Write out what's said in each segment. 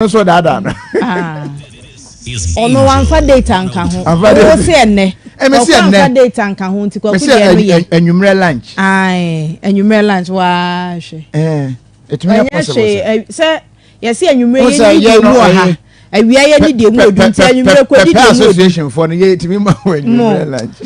so that ono wanfa data nka ho o se enne wanfa data nka ho nti kwaku de no ye anwumre lunch anwumre lunch wa hwe etumi possible se yesi anwumre ye ni mu ha awia ye ni de mu odu nti anwumre ko di de mu association for no ye etumi ma anwumre lunch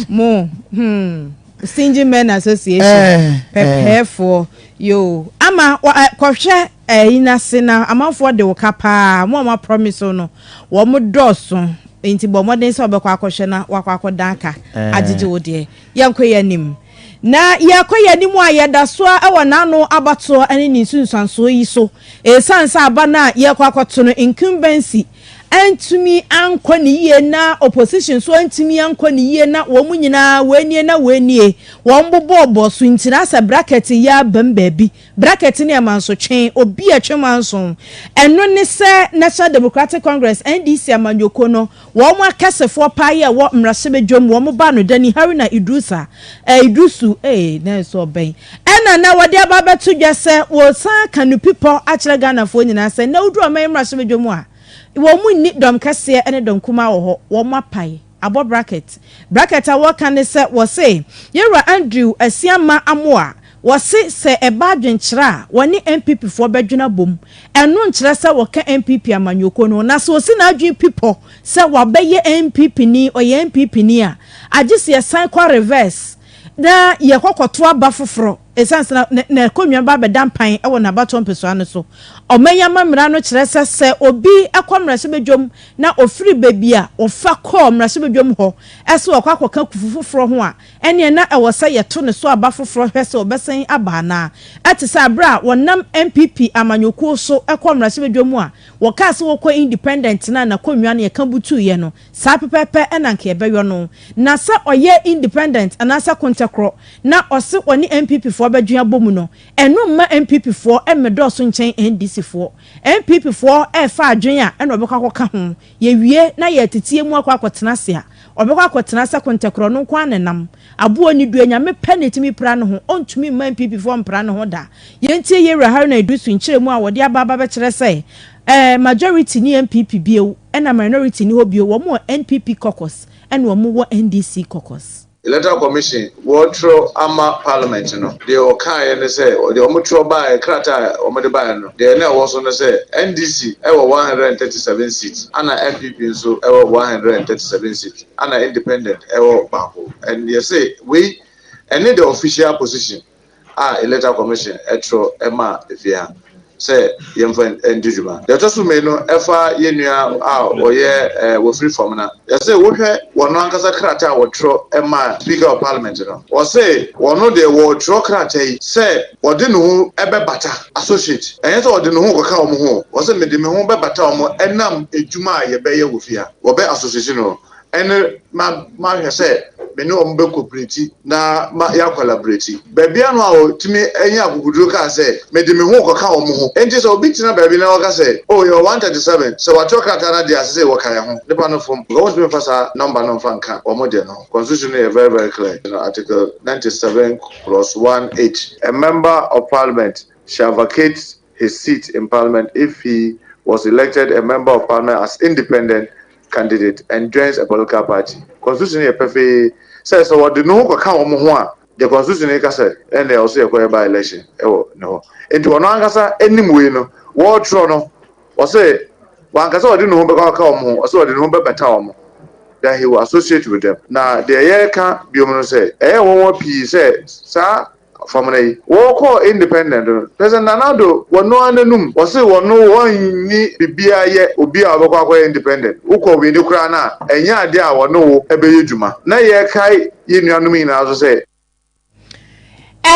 Stingy Men Association prepare for yo ama kohwe inase na amanfo de wo kapa mo ma promise no wo mo doso enti bo modern se obekwa akohwe na wakwa akodanka agege wo de yankoye nim na yakoye nim ayeda so e na no abato ane ni sunsanso yi so sansa aba na yakwa akoto no incumbency antumi anko ni ye na opposition so antumi anko ni ye na wo munyina wanie wo mbobo so ntina sa bracket ya bamba bi bracket ne amanso twen obi atwemanso eno ne se National Democratic Congress NDC amanyoko no wo mu akasefo pa ye wo mrase bedwom wo mu ba no dani Haruna Idrusu na so ben na wode ababeto dwese wo san kanu people akire Ghana fo nyina se na udu oman mrase bedwom a wo mu ni dom kase ene dom kuma wo wo mapai abo bracket a wo kan se wo se yera Andrew Asiama Amoa wo se eba dwenkyira woni MPP fo bedwena bom eno nkyira se wo ka MPP amanyoko no na so si na adwen people se wo beye MPP ni oye MPP ni a agisi ye san kwa reverse na ye kokoto aba foforo essence na konwa ba bedampan e wo na baton peso ane so omanya mamra no kire se obi akomra se bedwom na ofiri bebi a ofa komra se bedwom ho ese wo kwakoka kufufoforo ho a ene na e wo se ye to ne so aba foforo hwese obesen aba na atisa abra wonam MPP amanyoko so ekomra se bedwom a wo ka se wo ko independent na konwa na ye kan butu ye no sa pepepe ena nke ebeyo no na se oye independent anasa kontakro na ose oni MPP fo badua bomu no eno ma MPP fo emedoso nchen NDC fo MPP fo fa adwen a eno obekwa koka ho ye wie na ye tetie mu akwa akotena se a obekwa akotena se kontakro no kwa nenam abo ni du anya me penetimi pra no ho ontumi ma MPP fo mpra no ho da ye ntie ye Haruna Idrusu nkyere mu a wode ababa be kire se majority ni MPP bio ena minority ni ho bio wo mo NPP caucus ena wo mo NDC caucus. Electoral Commission wotro ama parliament no de o kan ye say o de o motro ba krata o mode ba no de na wo so no say NDC e wo 137 seats ana MPP nso e wo 137 seats ana independent e wo bako and you say we any the official position Electoral Commission etro ema efia say yemfa endijuma the to me no efa yenua oye wo free from na you say wo hwe wono ankasa krata wotro ema speaker of parliament no wo say wono de wotro krata yi say wode no hu ebe bata associate enye say wode no hu koka omo hu wo say me de me hu be bata omo enam ejuma ye be ye wo fia wo be association no ene ma hwe say me no ombe cooperate na ma ya collaborate baby anu a otimi enya aguguduro ka say me de me hu koka omo hu enti so obi tina baby na waka say oh you 137 so what talk na dia say waka ya hu nipa no from go to me fasa number no fanka omo de no constitution is very very clear, you know, article 97 plus 1H a member of parliament shall vacate his seat in parliament if he was elected a member of parliament as independent candidate and joins a political party. Constitution is perfect. Says so what the no ka omo ho a the constitution e ka say and they also e by election no into ono ankasa enim we no wo tro no o say wan kasa odi no ho be ka omo o say odi no ho be beta omo that he will associate with them na the year ka biom no say won pi say sa family wo ko independent president nanado wono ananum wo say wono won ni bibia ye obi a obekwa kwa independent uko wi ni kura na enya ade a wono wo ebeye dwuma na ye kai ye nuanum ina so say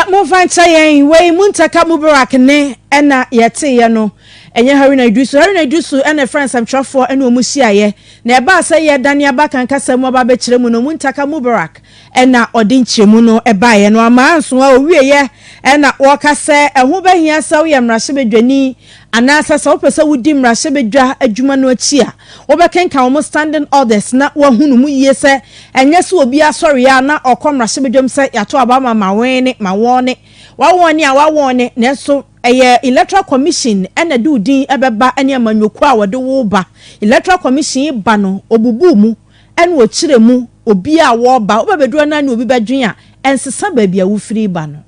mo fancha yen we muntaka mubarak ne ena yete ye no enye Haruna Idrusu ene friends am twafo ene omusiaye na eba say ye dane aba kan kasa mu aba be kire mu no muntaka mubarak ena odinche mu no eba ye no ama nso a owie ye ena wo kasa eho behia sa wo ye mrahye bedwani anasa sa wo pese wudi mrahye bedwa adwuma no achi a wo be kenka wo standing orders na wo hunu mu yie se enye se obi asori ya na okom mrahye bedwam se yato aba ma wene ma wone wa wone a wa wone na so electoral commission ena do din ebeba ene amanyoku a wode wo ba electoral commission ba no obubu mu ene wo kire mu obi a wo ba obebedu na ne obi badwen a ensesa ba bia wo firi ba no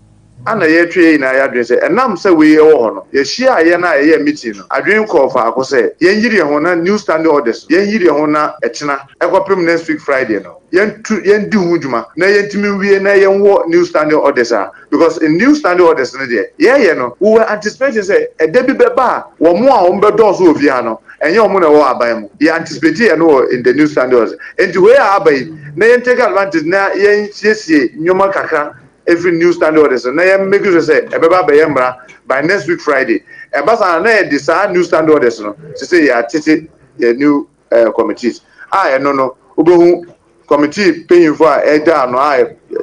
ana ye twe na ya dwen se enam se we wo ho no ye hia ye na ye meeting no adwen call fa akose ye nyiri ho na new standing orders ye nyiri ho na echina ekopem next week Friday no yen di hu djuma na yen timi wie na yen wo new standing orders because in new standing orders no de ye no we were anticipating say e de bi beba wo mo a wo mbedo so ofia no enye wo na wo aban mu ye anticipate ye no in the new standing orders enti we abai na yen take advantage na yen siesie nyoma kakra every new standing orders na yen make sure say ebeba be yembra by next week Friday ebasa na e decide new standing orders no say ya tete new committees no obohu committee paying for eda no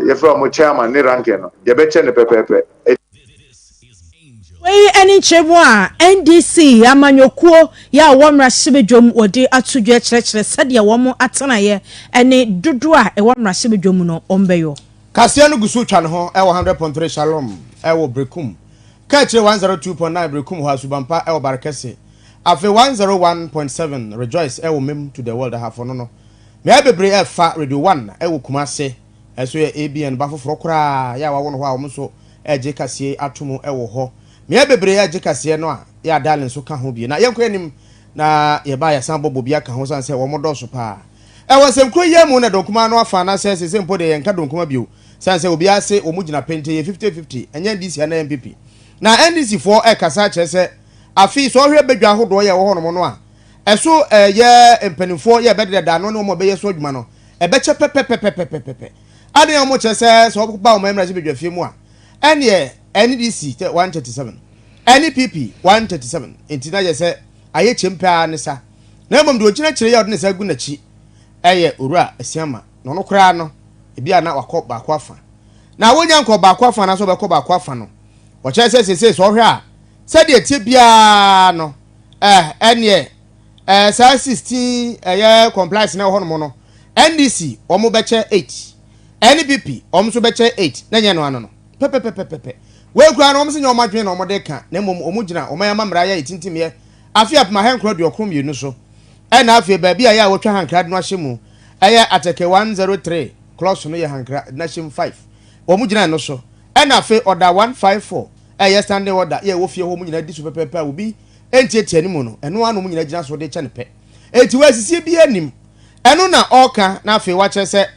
ye from chairman ne rank no ye be che ne pepepe we any chebo a NDC amanyokuo ya womra sibedwom odi atudwe kyerɛkyerɛ sɛde wɔn atena ye ene dodo a womra sibedwom no ombeyo kasia no gusu twa ne ho 100.3 Shalom wo brekum ka kyerɛ 102.9 brekum ho asubampa barakese afi 101.7 rejoice mem to the world half no me abebre fa radio 1 wo kumase eso ye ABN ba foforo kra ya wawo no ho a wo so eje kasie atomo wo ho me abebre eje kasie no a ya darling so ka ho bi na yenko anim na ye ba ya san bobo bia ka ho san se wo modo so pa wasem kro ye mu na donkuma no afa na se sempo de yenka donkuma bio san se obi ase o mu gina pente ye 50-50 enya DC na MPP na NDC for kasa kire se afi so hwe bedwa hodo ye wo ho no a eso ye empanifo ye bedede da no mo be ye so adwuma no ebeche pepepepepepepe ade yo mo kire se so ba o memra se bedwa fie mu a ene NDC 137 NPP 137 entina ye se aye chempa ne sa na mom de o kire kire ye odne sa gu na chi eye owura asiama no no kra no ebia na wakọ baako afa na wonya nkọ baako afa na so bekọ baako afa no wo kire se so hwe a se de tie bia no ene sa 16 eye compliance na ho no no NDC omo beche 8 NPP omo so beche 8 na nya no ano no pepepepepe we kura no omo se nya omo adwen na omo de ka na mom omo gina omo ya mamra ya itintim ye afia pema henkro de okrom yenu so na afia ba bia ya wotwa hankra no ahyemu eye ateke 103 close no ye hankra na hyem 5 omo gina no so na afia order 154 eye standing order ye wo fie ho mu gina di so pepepe obi entieti ni mu no eno anu mu gina gina so de che ne pe enti wasisi bia nim eno na oka na afia wa che se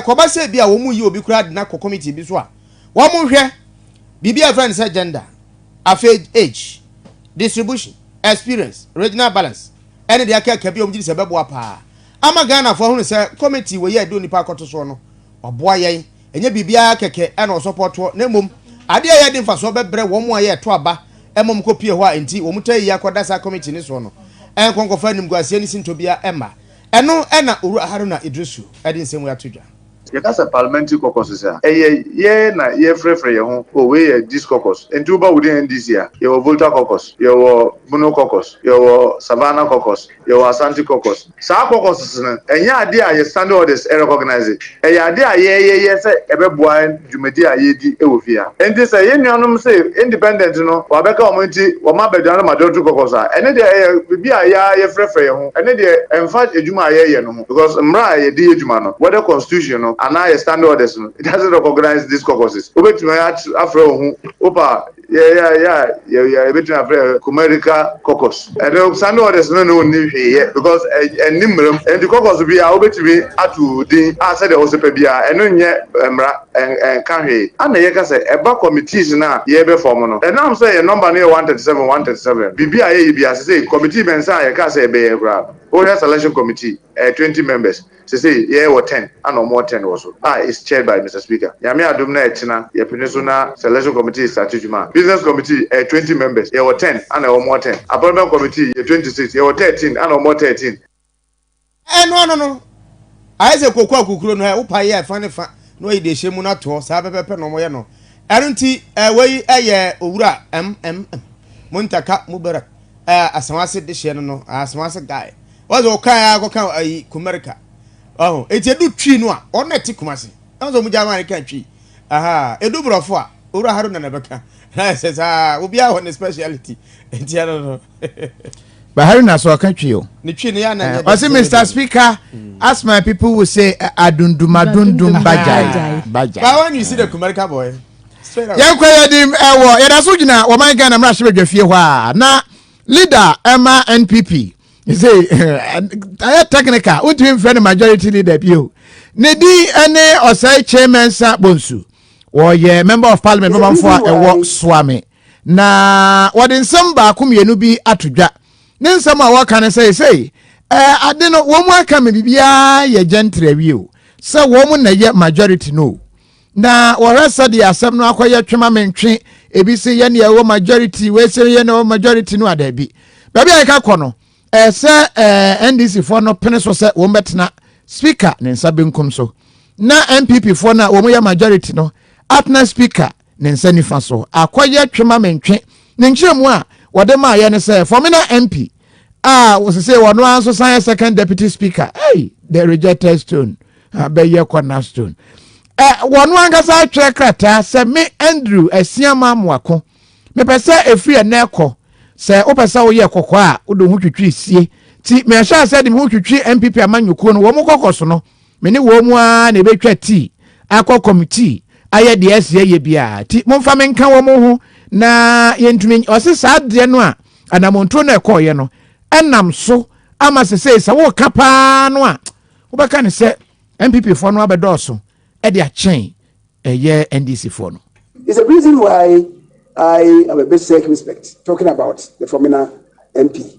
koba se bia wo mu yi obi kura de na committee bi so a wo mu hwe bibia friend say gender afia age distribution experience regional balance ene de aka bi omjiri se bebo apa ama Ghana fo hu se committee we ye do nipa akoto so no oboa yen enye bibia keke ene o support na mom ade ye de mfaso bebre wo mu aye to aba emom kopie ho a enti wo mutai ya koda sa committee ni so no en konkofa nim guasie ni sintobia ema eno ena oru Haruna Idrisu edi nsemu ya todwa ye kasa parliamentary caucus ya ye na ye frefre ye ho o we ye dis caucus enti uba wudi NDC ya ye wo Volta caucus ye wo Bono caucus ye wo Savannah caucus ye wo Asante caucus sa caucus na enya ade a ye standing orders recognize ye ade a ye se ebeboa dwumadi a ye di ewofia enti se ye nuanom se independent no wa beka o menti wo ma bedwa na madotu caucus a ene de bi a ye frefre ye ho ene de emfa edwuma ye no because mra ye di edwuma no whether constitution no and now standing orders it doesn't recognize these caucuses obetumi afre ohun opa ebetumi afre Kumerica caucus and the standing orders no ni hwe because enimrem and the caucus bi a obetumi atu din a said o sepa bia eno nye mra kan hwe ana ye ka say eba committees na ye be form no and now say your number na 137 bibia ye bia say committee mensa ye ka say be ye bra Ohemaa selection committee 20 members say yeah or 10 and no more 10 also is chaired by Mr. Speaker Yami Adomah etina ye peninsula selection committee strategima business committee 20 members yeah or 10 and no more 10 appointment committee 26 yeah or 13 and no more 13 no I say kokwa kukuro no wo pa ye fa ne fa no ye de hyemu na to sa pepepe no mo ye no erunti we eye owura muntaka mubarak asamase de hye no asamase guy was okay go kan ayi Kumerica oh eti edu twi no a ona ti kumase enzo mu jama kan twi aha edu brofo a owura Haruna na beka says, Obi on the speciality. But Harry Nassau country. You see, Mr. Speaker, as my people will say, Adundum Bajai. But when you see the Kumarika boy, Young Quadim, Yadasujina, or my gun, I'm not sure if you are now leader Emma NPP. You say, I technical, what to him friend majority leader, you. Nedi, any or say chairman Bonsu, or ye member of parliament, for a walk swami. Na, what in some bakum ye no be atuja. Then some what can I say, I don't know, one more coming, be ye gentle review. So, woman, a yet majority no. Na warasa di asem no akoye twema mentwe ebi se ye ne ewo majority we se ye no majority no adabi baby aka kono se NDC for no pene so se wo betena speaker ne nsa benkum so na MPP for na wo ye majority no atna speaker ne nsa nifa so akoye twema mentwe ne nkyeremu a wode ma ye ne se for me na MP wo se wono anso san second deputy speaker hey the rejected stone be ye cornerstone one one gasa atwe krata se me Andrew asiama moako me pese efri eneko se opesa wo ye kokko a wo do hu twitwi sie ti me sha se de me hu twitwi MPP amanyuko no wo mo kokoso no me ne wo mu a na betwa ti akọ committee aye de asie ye bia ti momfa me nka wo mo hu na yentumi osesa de no a anamonto na ekoye no enam so ama se wo kapa no a wo beka ne se MPP fo no abedoso Edia chain a year NDC for no. It's a reason why I am a bit circumspect talking about the former MP,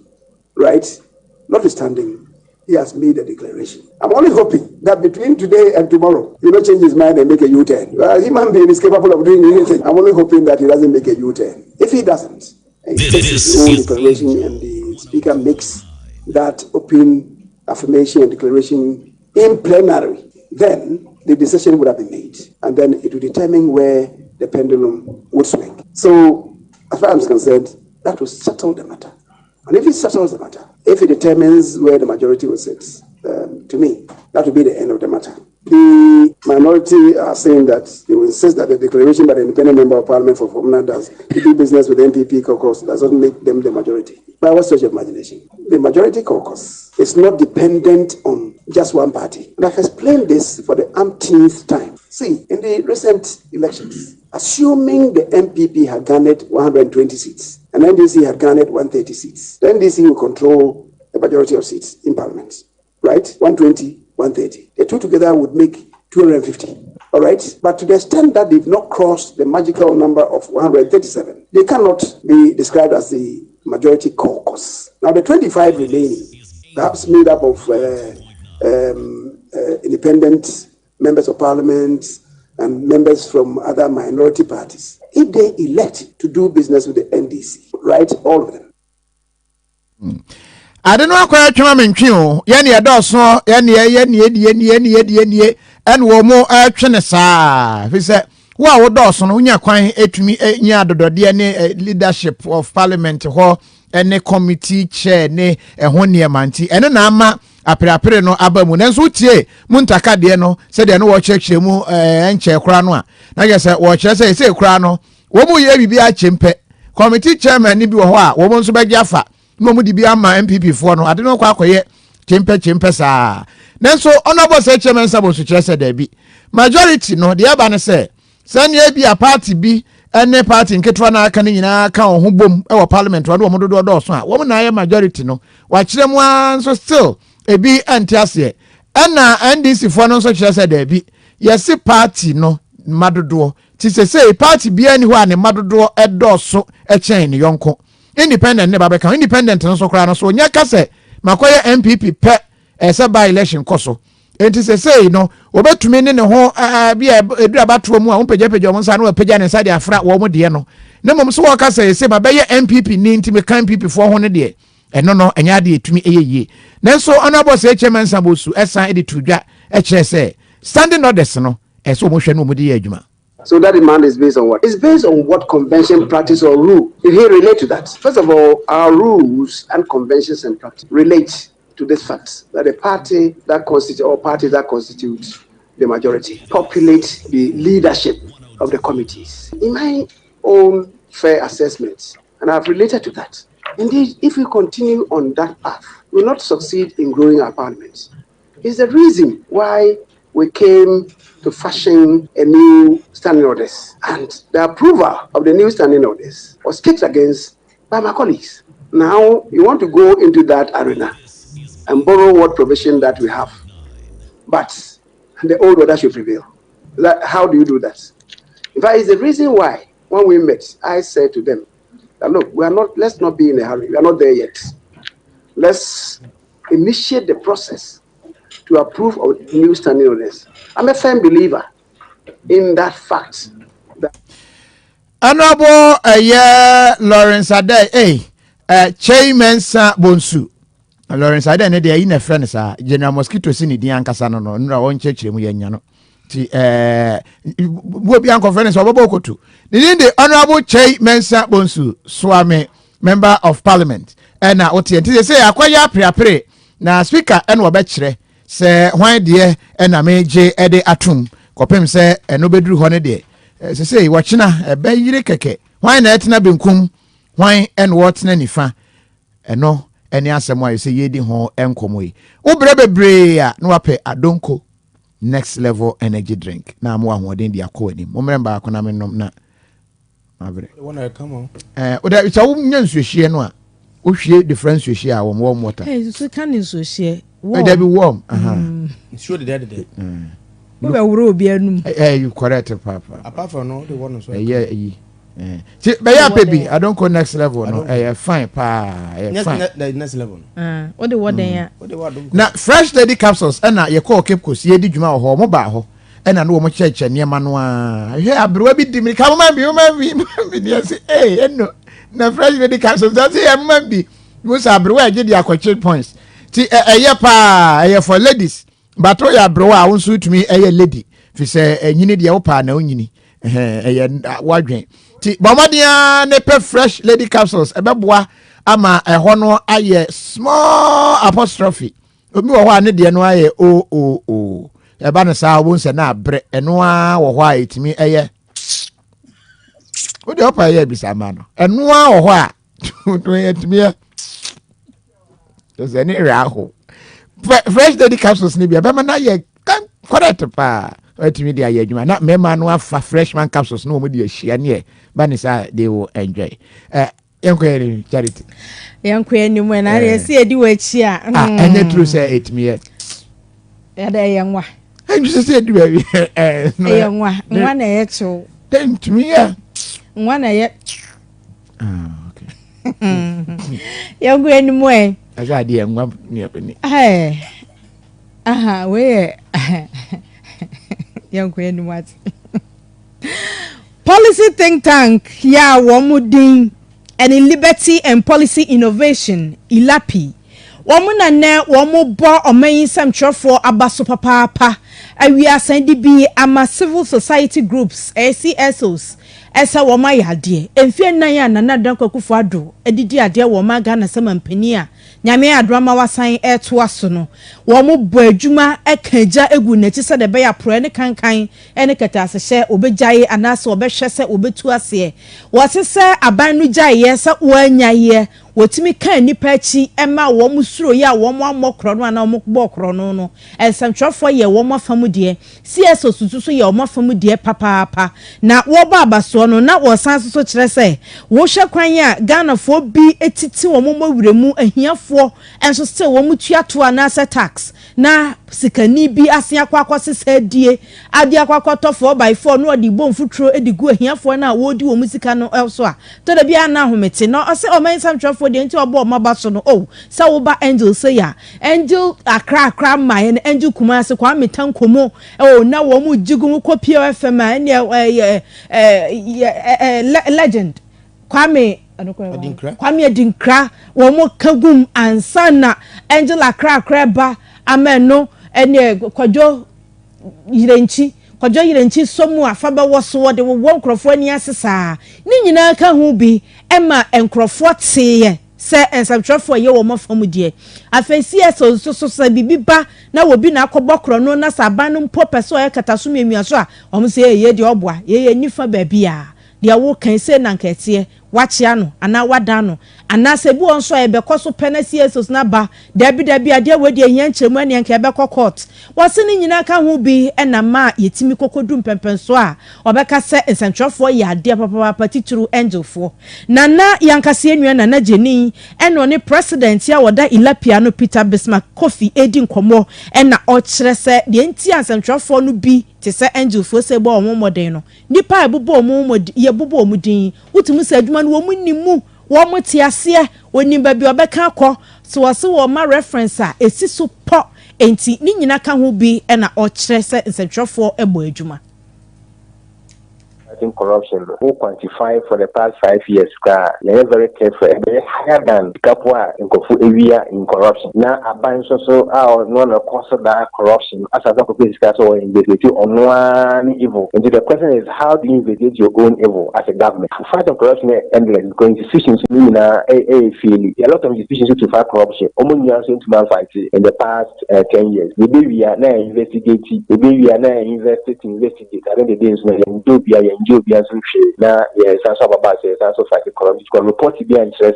right? Notwithstanding, he has made a declaration. I'm only hoping that between today and tomorrow, he will change his mind and make a U-turn. Well, human being is capable of doing anything. I'm only hoping that he doesn't make a U-turn. If he doesn't, he takes his own declaration and the speaker makes that open affirmation and declaration in plenary, then the decision would have been made, and then it would determine where the pendulum would swing. So, as far as I'm concerned, that will settle the matter. And if it settles the matter, if it determines where the majority will sit, to me, that will be the end of the matter. The minority are saying that they will insist that the declaration by the independent member of parliament for Formula does to do business with the NPP caucus doesn't make them the majority. By what stretch of imagination? The majority caucus is not dependent on just one party. And I've explained this for the umpteenth time. See, in the recent elections, assuming the MPP had garnered 120 seats and NDC had garnered 130 seats, the NDC will control the majority of seats in parliament, right? 120, 130. The two together would make 250. All right, but to the extent that they've not crossed the magical number of 137, they cannot be described as the majority caucus. Now, the 25 remaining, perhaps made up of independent members of parliament and members from other minority parties, if they elect to do business with the NDC, right, all of them. I don't know what you mean. Yani adoso, yani and wo mo atwenesa. Fi say wa wo doso no nya kwan etumi nya dodode ne leadership of parliament ho ene committee chair ne ho niemanti ene na ama aprapre no abamu nanso tie muntaka de no se de no wo chekche mu enche kra no a na je se wo kire se kra no wo mu ye bibi a chempe committee chairman ni bi wo ho a wo mo nso be giafa no mu di bi ama MPP fo no ade no kwa akoye chempe saa nanso honorable say chairman sabo so kire se da bi majority no de aba ne se sani ebi a party bi ene party nketwa na aka ne nyina ka ho bom e wo parliament wo mo dodo so a wo na ye majority no wa kire mu anso still ebi antiase ena NDC fo no so kire se da bi yesi party no madodo ti se party bi ani ho ane madodo edoso e chen ne yonko independent ne babeka independent no so kra no so nya ka se makoye MPP pe ese by election koso enti se no obetumi ne ho bia edura bato mu a wo pagya mo nsa no pagya ne nsa de afra wo mo de no ne mom so woka se ma beye MPP ni nti me kan MPP fo ho ne de eno no enya de etumi eyeye nanso honorable say chairman sabosu esan e de tudwa e kire se standing orders no eso mo hwe no mo de ye adwuma. So that demand is based on what? It's based on what convention, practice, or rule. If he relate to that, first of all, our rules and conventions and practice relate to this fact that a party that constitutes or parties that constitute the majority populate the leadership of the committees. In my own fair assessment. And I've related to that. Indeed, if we continue on that path, we will not succeed in growing our parliament. It's the reason why we came to fashion a new standing orders. And the approval of the new standing orders was kicked against by my colleagues. Now, you want to go into that arena and borrow what provision that we have. But the old order should prevail. How do you do that? In fact, it's the reason why, when we met, I said to them, that look, let's not be in a hurry. We are not there yet. Let's initiate the process to approve of new standing orders. I'm a firm believer in that fact. Honorable Lawrence Adey, Chairmansa Bonsu. Lawrence Adey ne de yin friend sa General Mosquito si ni di ankasa no no nra won chechire mu yenya no. Ti wo bi an conference obobo kotu. The Honorable Chairmansa Bonsu Swame, Member of Parliament. Na otie nti say akwaya preapre na speaker en wo be kire se hwan de na meje ede atum kopem se eno beduru ho ne de se say wo kina be yire keke hwan na etena benkum hwan en wo tena nifa eno eni asemo ayi se yedi ho enkomo yi wo bre bebre a no wape adonko next level energy drink na mo ahoden dia ko ani mo member akona menom na mabre wanna come on o da ita wo nyansuhie no a o hwie difference hwie a wo water so can nsuhie wo da be warm sure the dead we be wuro obi anum you correct papa apart from no the one so see be ya baby I don't go next level no fine pa fine next level what the what then ya na fresh lady capsules na ye call cape coast ye di djuma ho mo ba ho na no mo cheche niema no a hwe abrewa bi di mi ka mo man bi ni say no na fresh lady capsules that say man bi mo sa abrewa je di akwache points ti ye pa for ladies but o ya abrewa a wonso tumi lady fi say nyini de wo pa na onyini wadwen ti bomadia ne pe fresh lady capsules ebeboa ama eho no aye small apostrophe obi wo ho ane de no aye o eba no sa wo nse na abre eno a wo ho a etimi eye o de opa ye bisa ma no eno a wo ho a to etimi e ze ni raho fresh lady capsules ni bia be ma na ye correct pa etimi dia ye adwuma na mema no afa freshman capsules no mo dia hia ne banisa they will enjoy enkwere charity enkwere ni mo na re si edi wachi a ene true say etimi ya da yenwa enju say edi we yenwa nwa na ye chu tentimi ya nwa na ye okay yenkwere ni mo aza di yenwa ni apeni we policy think tank ya womudin and in liberty and policy innovation ilapi womuna ne womubo omayin samtrofo abaso papa awia sandi bi ama civil society groups ACSOs esa woma yade emfie nan ya nanadan kwakufo ado edidi ade woma Ghana samampani a nyame adrama wasan eto aso no womo bo adwuma ekaja egu nachi se de be ya pro ne kankan ene kata asehye obegyaye anase obehwe se obetu ase wosese aban no gyaye se wanyaye wotimi kan nipa chi ema womo suro ya womo amokro no ana womo bokro no no ensamtwafo ye womo afamu de CSO sususu ye womo afamu de papa na wo ba abaso no na wo san so kire se wo hwe kwan ya Ghana fo bi etiti womo mawuremu ahiafo enso still womo tuato anase tax na sikani bi asia kwakwose sadie ade akwakoto 4x4 no odi bomfutro edigu ahiafo na wodi womo sika no elso a to da bia na homete no ose o man samtwafo de nti obo mabaso no sa wo ba angel say ya angel akra mai na angel kumase kwa metankomo na wo mu jigu ko PFM na legend kwame adinkra wo mu kagum ansana angel akra ba ameno ene kwadwo yirenchi somu afaba woso de wo nkrofo ani asesa ni nyina ka hu bi ema nkrofo teye se ensabtrofo ye wo mafam die afesi eso so bibiba na wo bi na akobokro no na saban no mpo peso e kataso miamia so a omo se ye de oboa ye nifa ba bia dia wo kan se na nkete wachia no ana wadano ana se bu onso e be koso penasiasos na ba dabi ade we de hia nkyeremu ane nka be court wose ni nyina ka ho bi e na ma yetimi kokodum pempenso a obeka se nsentwofo ya ade papa tituru angelfo nana yankase enua nana jeni eno ne president ya woda Appiah no Peter Bismarck Kofi edi nkomo e na o kire se de nti ansentwofo no bi te se angelfo se bo omomoden no nipa ebubo omomod ye bubo omudin utumi se adwuma no wo munimu wo motiase oni ba bi obeka akọ so wose wo ma reference a esi so po enti ni nyina ka ho bi e na o kire se nsentwofo ebo adwuma. In corruption, who quantify for the past 5 years, they are very careful, very higher than Kapua in Kofu area in corruption. Now, a bunch also are non cause of that corruption. As I talk about discuss or investigate on one evil. And the question is, how do you investigate your own evil as a government? To fight on corruption is endless because institutions mean a lot of institutions to fight corruption. Almost into fight in the past 10 years. Maybe we are now investigating. Maybe we are now investigate. I think the days when you now, yes, also about also fighting corruption. Report to be and say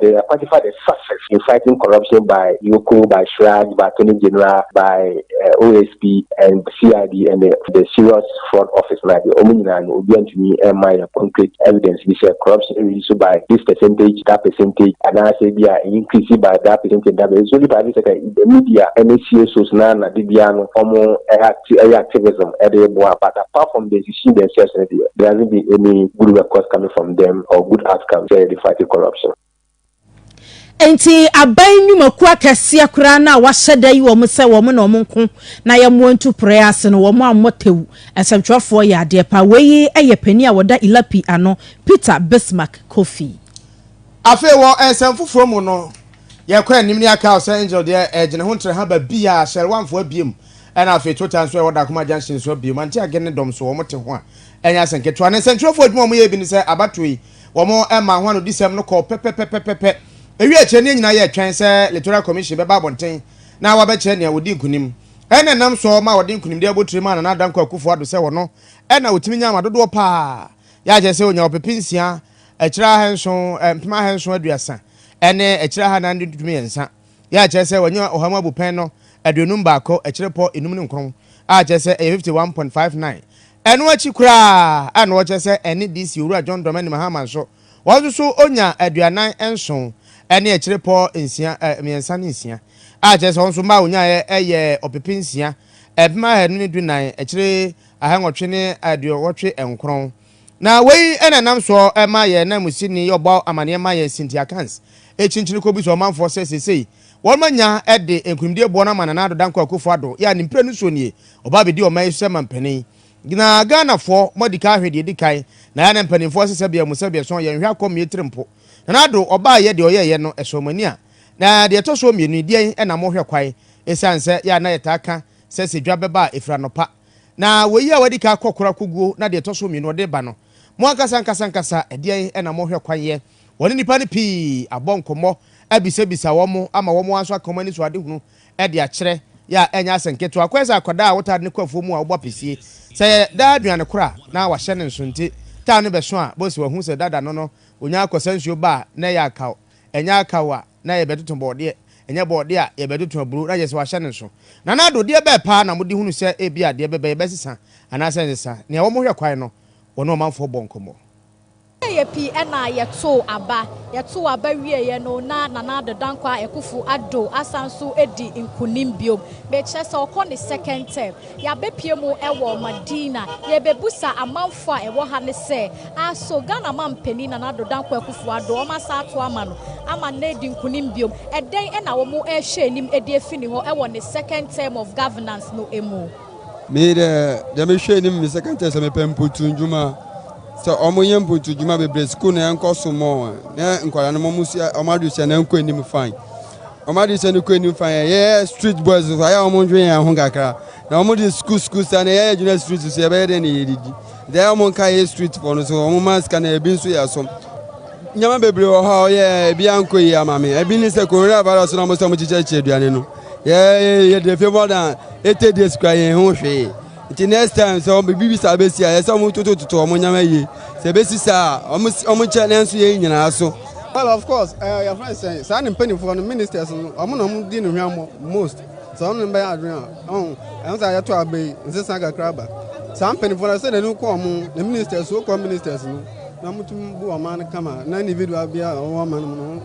they quantify the success in fighting corruption by Yoko, by Shrag, by Attorney General, by OSP and CID and the serious fraud office like the Omina and Obian to me and my concrete evidence. We say corruption is by this percentage, that percentage, and I say they are increasing by that percentage. That is only by this the media and CSOs now the Diano formal activism at the but apart from the decision themselves. There hasn't been any good records coming from them or good outcomes in fighting corruption. Enti abai nyuma kwa kese akura na wahede yi wo mo se wo mo na mo nko na ye mo ntu prayers no wo mo amotewu esentwofo ya de pa weyi eye pani a woda Appiah ano Peter Bismarck Kofi afi wo ensemfofo mu no ye kwa anim ni aka o se angel de ejene ho ntre ha ba bia sherwanfo abiem ena afi total so woda kuma junction so abiem anti agene dom so wo mo te ho a enya senketwa ne sentwofo adwuma mo ye bi ni se abatoi wo mo ema ho no disem no ko pepepepepe ewi ache ne nyina ye twen se electoral commission be ba bonten na wa be che ne wodi nkunim ena nam so ma wodi nkunim de abotire ma na danko akufo ado se wo no ena otimi nya madodo pa ya je se onya opepinsia ekira henso mpima henso aduasa ene ekira ha na ndutumi yensa ya je se wonya Ohemaa bupen no aduonum baako ekire po enum ne nkron a je se 51.59 eno achi kura ana wo je se ene DC owura John Domani Mahama so wo so onya aduanan enso ene ekire po ensia miensa ne ensia a je se wonso ma onya ye opepinsia ebima ha ne dunan ekire ahanwotwe ne aduowotwe enkron na wei ena nam so ma ye na musini yobo amane ma ye Cynthia Kans echinchiri ko bi so manfo sesei won manya ede enkunimdie bo na mana na do danko akufo ado ya ni mpre no so nie oba be di o mai sema mpani gina Ghana fo modika hwede dikai na ya na mpani fo sese bia musabia so ye hwa kom yetrempo na do oba ye de oyeye no esomani a na de to so mienu die na mo hwe kwai esanse ya na yetaka sese dwa beba efra no pa na weyi a wadika kokora koguo na de to so mienu de ba no mo ankasa die na mo hwe kwaye woni nipa ne pi abonkomo abisebisa wo mo ama wo mo anso akomani so ade hunu de akere ya enya asenketo akwesa akoda a wota ne kwafo mu a wo bopesie se da aduane kora na wa hye ne nsonte ta ne beso a bosi wa hu se dada no onya akosansuo ba na ya aka enya akawa na ye betuto bode enya bode a ye betuto aburu na ye se wa hye ne nso na na do de be pa na modi hunu se e bia de be besisa ana sensesa ne wo mo hwe kwai no wono manfo bonkomo yepi ena yeto aba wie ye no na de dankwa ekufu ado asanso edi nkunim biom be chese okọ ne second term ya bepie mu ewo Madina ye bebusa amanfo a ewo ha ne se aso Ghana mampeni na do dankwa ekufu ado o masa ato ama no ama na edi nkunim biom eden ena wo mu ehwe enim edi afini ho ewo ne second term of governance no emu me de me hwe enim me second term se me pemputu njuma so omoyem putu juma bebre school na enko somo na nkwara no momusia omadu se na enko enim fine omadu se no ko enim fine ye street boys so ya omondwe ya ho gakra na omodi school sa na ye junior street so ye be de na yedidi de omon ka ye street for no so omoma ska na ebi nso ya so nyama bebre wo ha ye ebi anko yi amame ebi ni se coronavirus na mo so mo chiche aduane no ye de favor dan 80 days kwa ye ho hwe. Until next time, so baby sabesi, I saw mutu to omonyama ye. se be sisa omo challenge so ye nyina so. Well, of course, your friend say, "San penny for the ministers. I'm not dealing with most. So I'm by Adrian. Oh, I'm saying to obey. This is a crabber. Some penny for the say no come. The ministers who come ministers no. I'm to go a man come. No individual be a woman.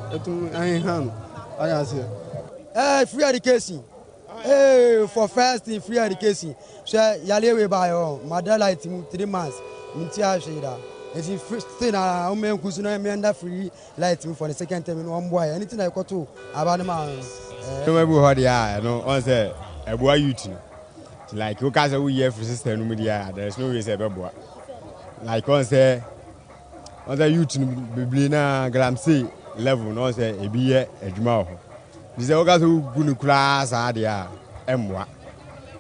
I ain't hand. I say. Free education. For first in free education. So yalewe by mother light 3 months. Mintia shida. If you first thing I mean kusuna me under free light for the second time in one boy. Anything I got to about the man. No matter how they are, no on say a boy youth. Like you guys we here for sister no media. There's no way say boy. Like on say youth be na gramsey level no say e be here adwuma ho. This is guys who gunu class are there emwa.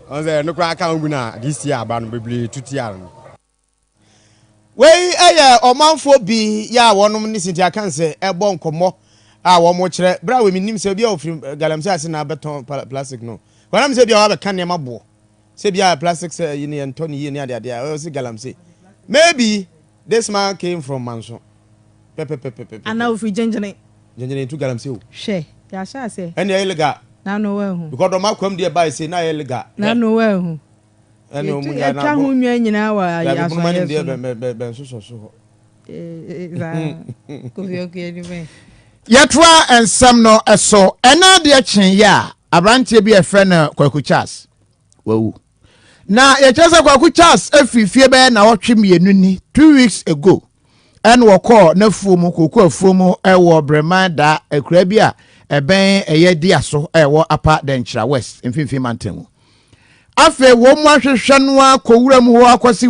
On say no crack kan guna this year ba no be tutia no. Wey omanfo bi ya wonom ni sinti akan se ebo nkomo a wo mo kire bra we minim se bia ofrim galamse ase na beton plastic no wanam se bia wa be kan ne mabo se bia plastic se yini entoni yini ade o se galamse maybe this man came from Manso pepe and now free jenjene to galamse o she ya sha se and ya illegal na no we hu because do makwam dey buy say na illegal na no we hu and o mu ya na twa hu nwa nyina wa ya so ben so Kofi okay ni me yɛtoa ensɛm no ɛso ɛna de akyen ya abrantie bi ɛfrɛ no Kwaku Charles wawu na yɛkyɛ sɛ Kwaku Charles afifie bɛ na wɔtwe mienu ni 2 weeks ago ɛn wɔkɔ na fuomu kokɔ afuomu ɛwɔ Breman da akura bi a ɛbɛn ɛyɛ di aso ɛwɔ Appiah Denkyira West mfimfini mantam afe wo mu ahwehwɛ no akowura mu hɔ akwasi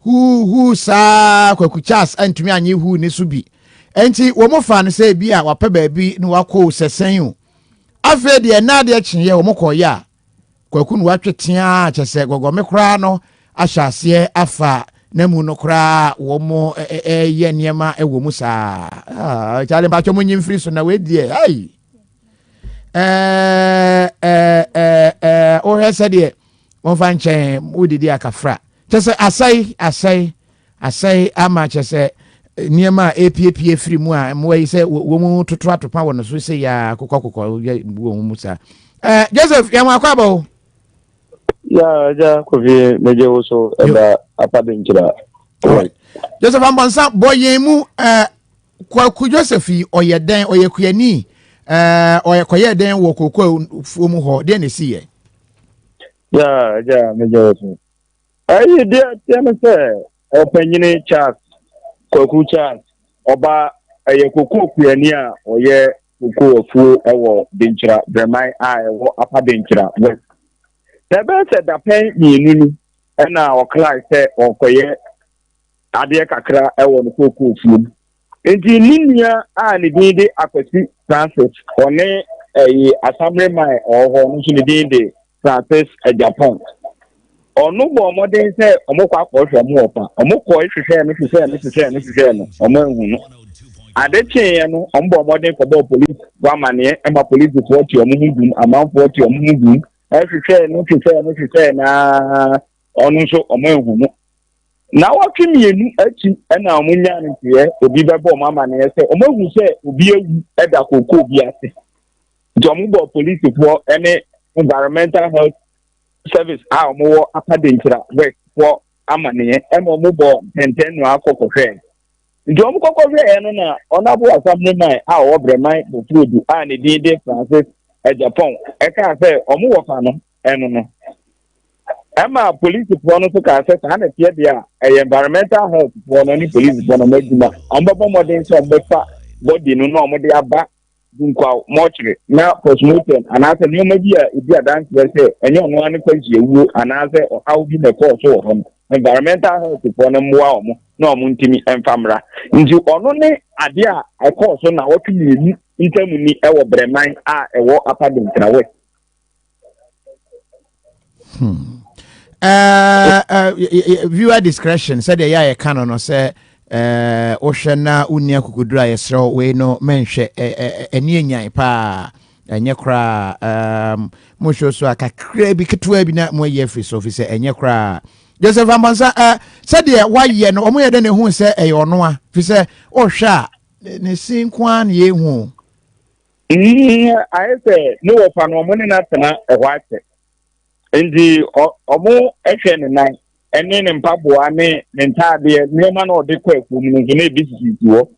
hu saa Kwaku Charles antumi anye hu ne so bi enti wo mo fa no say bi a wapɛ baabi no wakɔ sesen o afi de na de akyenye wo mo kɔye a Kwaku no watwetea kyese gogome kora no ahyase afa na mu no kora wo mo ye niema ewo mu saa chale ba cho mo nyimfiri so na we die ai o hese de mo fa nchen wo didi akafra kyese asai ama kyese niema APA free mu a mo yi se wo mu toto atopa wo no so se ya kokokoko wo mu sa Joseph ya makwa ba o ja Kofi meje wo so eba Appiah Denkyira Joseph ambonsa boye mu Kwaku Joseph oyeden oyekuyani oyekoyeden wo kokko fuomu ho de ne siye ja meje wo so ayi de teme se opanyini Charles Kwaku Charles oba ayekoko kuyani a oye kokko afuo ewo Denkyira Breman a ewo Appiah Denkyira West Nebe se da pen mienu ni na okla se okoye ade kakra ewo no kokko afuo enti ninia a ne din de Akwasi Francis one assemblyman oho no so ne din de Francis Japan onu bo modern se omokwa akwohwe mo opa omokwa hwehwe no omanhu no ade kyen no ombo modern for police wamane emba police report omuhudum amanfo ti omuhudum hwehwe na onu so omanhu no na watwe mienu achi na omunya ntie obi bebo mamane se omanhu se obi ewu eda kokko obi ase jombo police for any environmental health service mo Appiah Denkyira West for amane mo tenten no akokofwe ndom kokofwe no na onabo assemblyman wo Breman bo frudu ne din de Francis Japan ka say omo wo fa no no ema police for no to ka say na tie dia environmental health for no ni police for no maduma ombabo modern so obefa body no no mo de aba dunkwa mochire na postmortem anase ni omagia ibi adan say enye Nwanwani kwaji ewu anase how bi na call so ho environmental health for no mwa omo na omo ntimi emfamra nti ono ne ade a call so na wotu ni ntemu ni ewo Breman a ewo Appiah Denkyira West viewer discretion said ya canon no say ohwena unia kukudura yesro we no menhwe eni enyan pa enye kra mo show so akakra bi ketwa bi na mo ye free so fi say enye kra Joseph Amansa said the why ye no omo ye de ne hu se ono a fi se o hwa ne sin kwa na ye hu I say no of an woman na tena e white ndi omo ehwe ne nan ene ne mpaboa ne ntade ne ma na ode kwa afu mu nso na ebisisi wo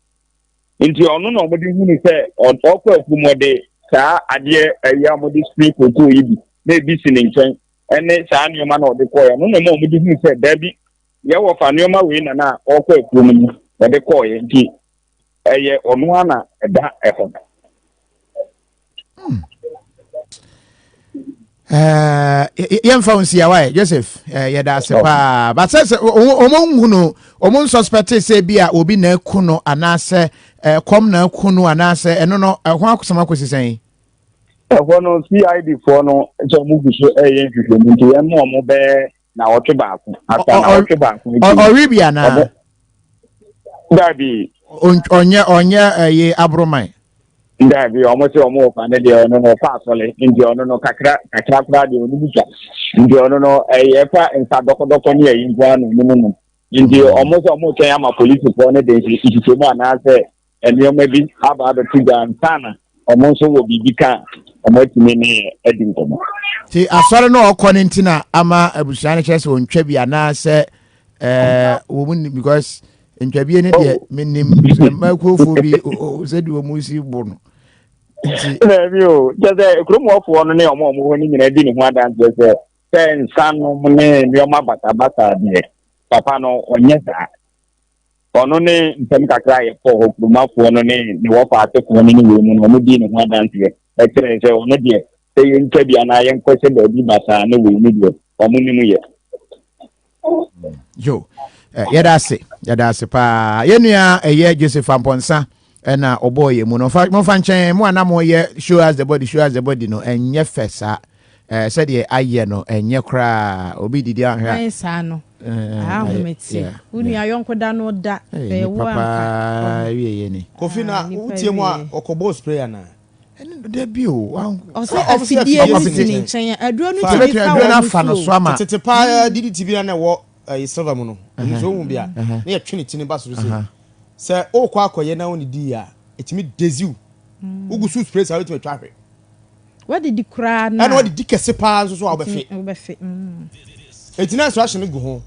ndi ono na omo de hu ni se okwa afu mu de saa ade ya mo de speak to yibi na ebisi ne nchen ene saa ne ma na ode kwa ya no na omo de hu se dabi ye wo fa ne ma we na okwa afu mu ode kwa ye ndi eye ono ana eda ehon yemfa unsia why Joseph yeda sepa but says omonhunu omon suspect say bia obi na akuno anase kom na akuno anase eno no ho akosama kosisen no CID for no so mu guso nhwehwe nti em no mo be na wotwe baako ata na wotwe baako oribia na dabi onye ye abroman ndabi omo se omo fa ne de ono no fa sole ndi ono no kakra kra de onu buja ndi ono no e fa nsa dokodoko ne yi ngwa no no ndi omo se omo chen ama police for ne de iti mo na se enioma bi aba do tiga nsana omo so wo bibika omo timi ne edi nkomo ti asore no okọ ntina ama abusuane chese ontwa bi ana se wo mun because ntwabie ne de menim makofo bi said wo musi bo no na bio jeze kromofo no ne omo ho ni nyina di ne ho adan jeze ten sanu ne nioma bata de papa no onye za ono ne ntem kakra ye ko kromofo no ne wo fa atefo ne ni we mu no mo di ne ho adan je e kire je ono de e ntwabi ana ye nkwese da bi bata ne we ni de omo ni mu ye yo yada se pa yenua eye Joseph Amponsa na oboye mu no fa mo fa nchen mo ana mo ye show us the body no enye fesa said ye aye no enye kra obi didi ahwa ai sa no ahometi uni ayonko da no da e wo papa wiye ni Kofi na utie mu a okobo sprayer na eno da bi o so afidie ni nchen aduro no ti bi na fa no so ama tete pa didi tibi na wo silver mu no nso hu bia na ye twene tini ba so se o kwa akoye na oni di ya etimi deziu ugusu spray sa wetu twahwe what did the cry na and what did kese pa so so obefe etina so ahye ne gu ho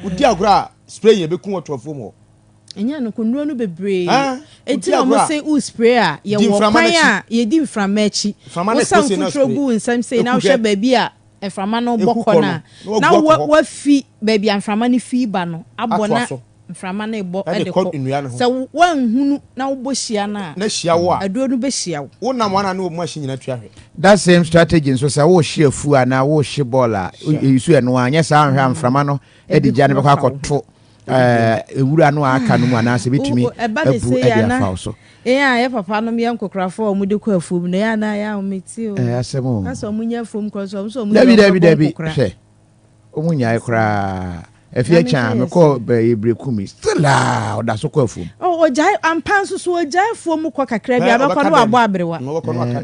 udi agora spray ye beku wotofo mo enya no konuro no bebre etina mo say u spray a ye wo kwan a ye di mframachi wo san kutro gu nsam say na wo hwe ba bi a eframa no bokọ na wa fi baby amframa ni fi ba no abona mframa na ebo edeko se wan hunu na wo bohia na hia wo a aduo no be hia wo na mwana na wo machine nyina tuahwe that same strategy so say wo hia fu ana wo hia ball a yisu eno anya sa anhwa amframa no edija ne bekọ akoto ewura no aka no mu ana se betumi abu ediafa so ya papa no me yankokrafo mu de ko afum na ya na ya ometi o asemo aso munya afum ko so mu David hwe omunya ekra efie cha me ko be Kumi still oda so ko afum ojai ampanso so ojai afum ko kakra bi abekọ no abo abrewa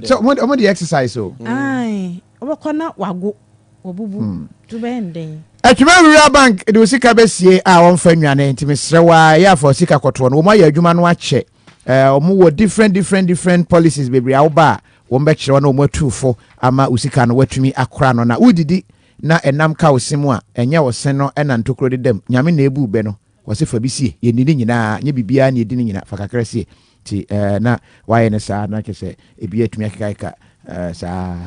so omo the exercise o ai obekọ na wago obubu to benden Atwema Rural Bank de osika besie a won fa nwane ntimesrewa ya for sika koto no mo ya adwuma no ache omo wo different policies bebre awba wo mbekire no mo atufo ama usika no watumi akora no na udidi na enam ka osimu a enye wo sen no ena ntokro de dem nyame na ebu be no wose fa bisie ye nidi nyina nye bibia na edi nyina fa kakra sie ti na waye ne sa na kese ebi atumi akeka sa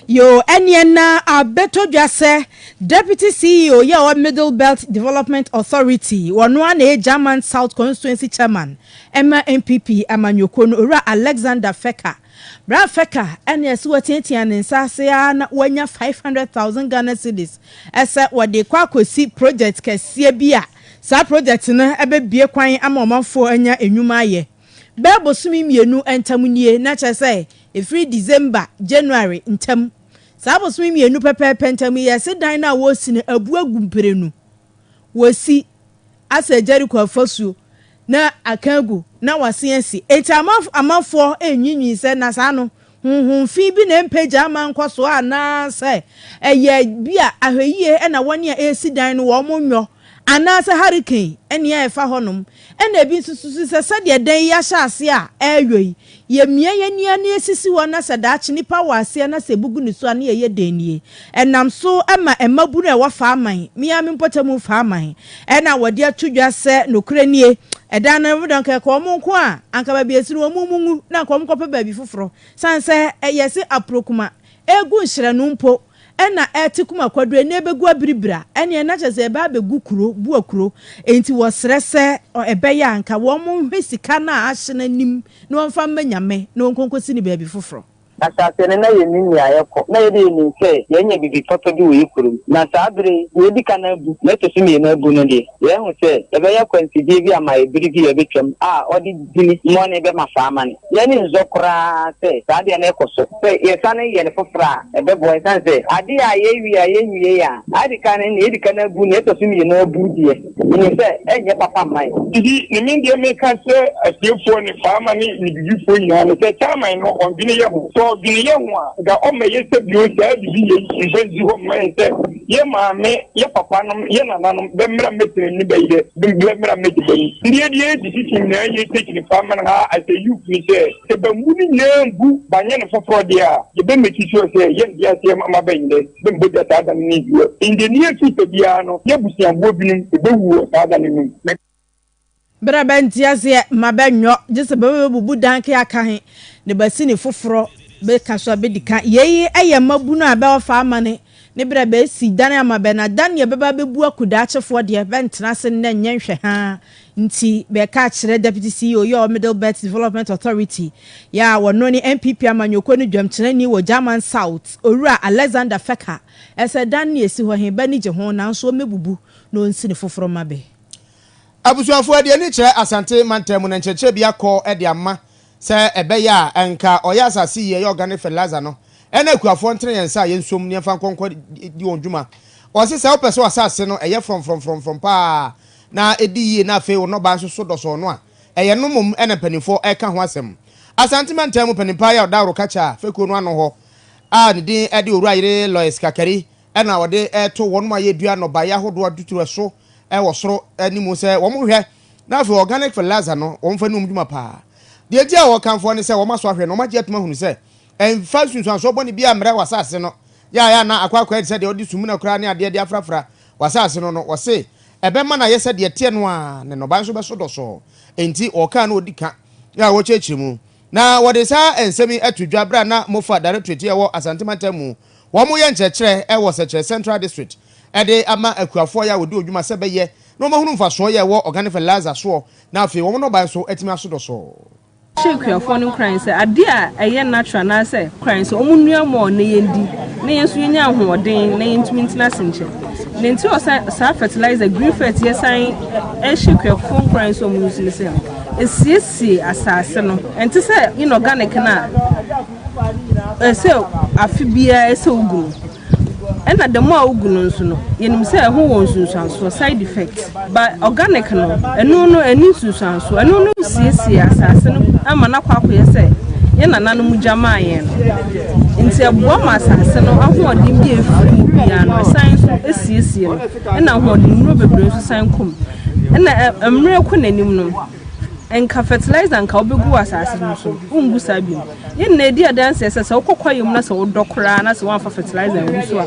yo eniena abeto dwase deputy CEO ya wa Middle Belt Development Authority wonwa na German South Constituency Chairman MPP amanyokono ora Alexander Feka bra Feka ene esu watiatia ne nsase ya na wanya 500,000 Ghana cedis ese wode kwa kosi project kese bia sa project no ebe bie kwan ama omanfo anya enwuma ye bebo sumi mienu entamunie na chese every December January ntam sabo sumi mienu pepepe ntam yesi dan na wo si ne abu agumperenu wo si asa Jericho afasu na akagu na wasiensi eti amafo enyinyi se na sa no fi bi na mpagya ama nkɔso ana sɛ ɛyɛ bi a ahwɛyie ɛna wɔne a ɛsi dan no wɔn mo nnwɔ ana sɛ hurricane ɛne a ɛfa hɔnom ɛna ebi nso sɛ sɛdeɛ dan yi ahyɛ ase a ɛɛyɔ yi yɛmia yɛnia ne esisi hɔ na sɛ daakye nipa wɔ aseɛ na sɛ bugu ne so a ne yɛyɛ dan nie ɛnam so ɛma ɛmabu no ɛwɔ fa aman mia me mpɔtamu fa aman ɛna wɔde ato dwa sɛ nokura nie ɛdan no wɔdɔn kɛkɔ ɔmo nko a anka baabi esiri ɔmo mungu na nka ɔmo kɔpɛ baabi foforɔ san sɛ ɛyɛ se aprokuma egu nhyerɛ no mpo ɛna ɛte kuma kwadure ne begu abiribira ɛne na kyerɛ sɛ ɛba begu kuro bu akuro enti wɔsrɛ sɛ ɛbɛyɛ anka wɔn mo hwɛ sika na ahye n'anim na wɔn fa mmanyame na wɔn konkosi ne baabi foforɔ asase ne na yɛ nini ayɛkɔ na yɛde yɛnim sɛ yɛnyɛ bibi tɔtɔ bi wɔ yi kurom na saa bere yɛdi ka no abu na ɛtɔ so mmienu abu no deɛ yɛhu sɛ yɛbɛyɛ kwansidie bi ama yɛbiri bi yɛbɛtwam a ɔde dini mmɔne bɛma saa ama ne yɛne nzɔ koraa sɛ saa deɛ no ɛkɔ so sɛ yɛsane yɛ ne foforɔ a ɛbɛboa ɛsiane sɛ adeɛ a yɛwie a yɛnwie a ade ka no ne yɛdi ka no abu na ɛtɔ so mmienu abu deɛ menim sɛ ɛnyɛ papa mma yɛ nti ne mendeɛ meka sɛ asiefoɔ ne faama ne bibifoɔ nyinaa no sɛ chairman no ɔndwene yɛ ho ọdún yẹn wọn a ga ọmọ yẹn sẹ bi o sẹ bibi yẹn nfẹ zi hɔ mọ yẹn sẹ yẹ maame yẹ papa nom yẹ nananom bẹ mìíràn mẹtìrì ní bẹ yẹ bẹ mìíràn mẹtìrì bẹ yìí ndí yẹn yẹ di sisi nyinaa yẹ tẹkini faama na ha as a youth ni sẹ sẹ bẹ mu ni nyinaa bu ba nyẹ ne foforɔ deɛ a yẹ bẹ mẹti sọ sẹ yẹ ndi ase ma bẹ yin dɛ bẹ mbẹ di asa ada ne ni ju ndé ni yẹ fi tẹ biara no yẹ busuaboɔ binom ebe wu asa ada ne mu. bra bɛnti ase ma bɛnwɔ gye sɛ bɛbubu dan ke aka he ne basi ne foforɔ bɛka so abɛdika yɛyi ɛyɛ mabu no a bɛwɔfa ama ne bra bɛsi dan ama bɛ na dan yɛ bɛba bɛbu akuda akyefoɔ deɛ bɛntena se ne nyɛ nhwɛ ha nti bɛka kyerɛ deputy CEO yɛ Middle Belt Development Authority ya wɔno ne MPP amanyɔkɔ no dwamkyerɛni wɔ German South owura Alexander Feka ɛsɛ dan ne esi hɔ he ba ne gye ho nanso ɔmɛbubu na ɔnsi ne foforɔ ma bɛ abusuafoɔ deɛ ne kyerɛ asante mantam na nkyerɛkyerɛ bi akɔ ɛde ama sɛ ɛbɛyɛ a enka ɔyɛ asase yɛ organic fertilizer no ɛna akuafoɔ ntere yɛn sa yɛn som ne fa nkɔnkɔ di wɔn dwuma ɔse sɛ wopɛ so asase no ɛyɛ from pa na edi yie na afei wo no ba nso so dɔsɔ no a ɛyɛ no mom ɛna panimfoɔ ɛka ho asɛm asante mantam mu panimpa yɛ ɔdawro kacha fekuo no ano hɔ a ne din ɛde owura yere Lois Kakari ɛna wɔde ɛto wɔn ma yɛ dua no ba yɛ ahodoɔ duturo so ɛwɔ soro animu sɛ wɔn hwɛ na afei organic fertilizer no wɔn fa num dwuma paa deɛ dia wɔ kanfoɔ ne sɛ wɔn aso ahwɛ no wɔn agye atuma hunu sɛ ɛmfa sunsuanso bɔ ne bi amrɛ wasase no ya na akwa sɛ deɛ ɔde sumu na kora ne adeɛ de afrafra wasase no wɔse ɛbɛma na yɛ sɛ deɛ tie no a ne no ba nso bɛso dɔso enti ɔka na odi ka ya wɔkyekye mu na wɔde saa ensɛmi atu dwa bra na mofa directorate ɛwɔ asantemanta mu wɔn mo yɛ nkyerɛkyerɛ ɛwɔ sɛkyerɛ Central District ɛde ama akuafoɔ ya wɔde odwuma sɛ bɛyɛ na wɔn hunu mfasoɔ yɛ wɔ organic fertilizer soɔ na afei wɔn no ba nso atumi aso dɔso Shekuafoɔ no kran sɛ ade a ɛyɛ natural na sɛ kran sɛ ɔmo nua mo na yɛndi na yɛn so yɛnya ahoɔden na yɛntumi ntena senkyɛ na nti ɔsa saa fertilizer green fet yɛsan ɛhyekuafoɔ kran sɛ ɔmo usi sɛ esiesie asase no ɛnte sɛ inorganic na ɛsɛ afi bia ɛsɛ ugu ɛna demo a ugu no nso no yɛnim sɛ ɛho wɔ nsunsuanso side effect but organic no ɛno no ani nsunsuanso ɛno no siesie asase no ama na kwakoyɛ sɛ yɛ nana no mu gyama yɛn nti ɛboa ma asase no ahoɔden bi efiri mu bia no san so esiesie no ɛna ahoɔden nnuro bebree nso san kom ɛna mmerɛ kɔ n'anim no enka fertilizer nka obegu asase no so ungu sabi yen na edi adanse sɛ wokɔkɔ yem na sɛ wodɔkora na sɛ wanfa fertilizer ngu so a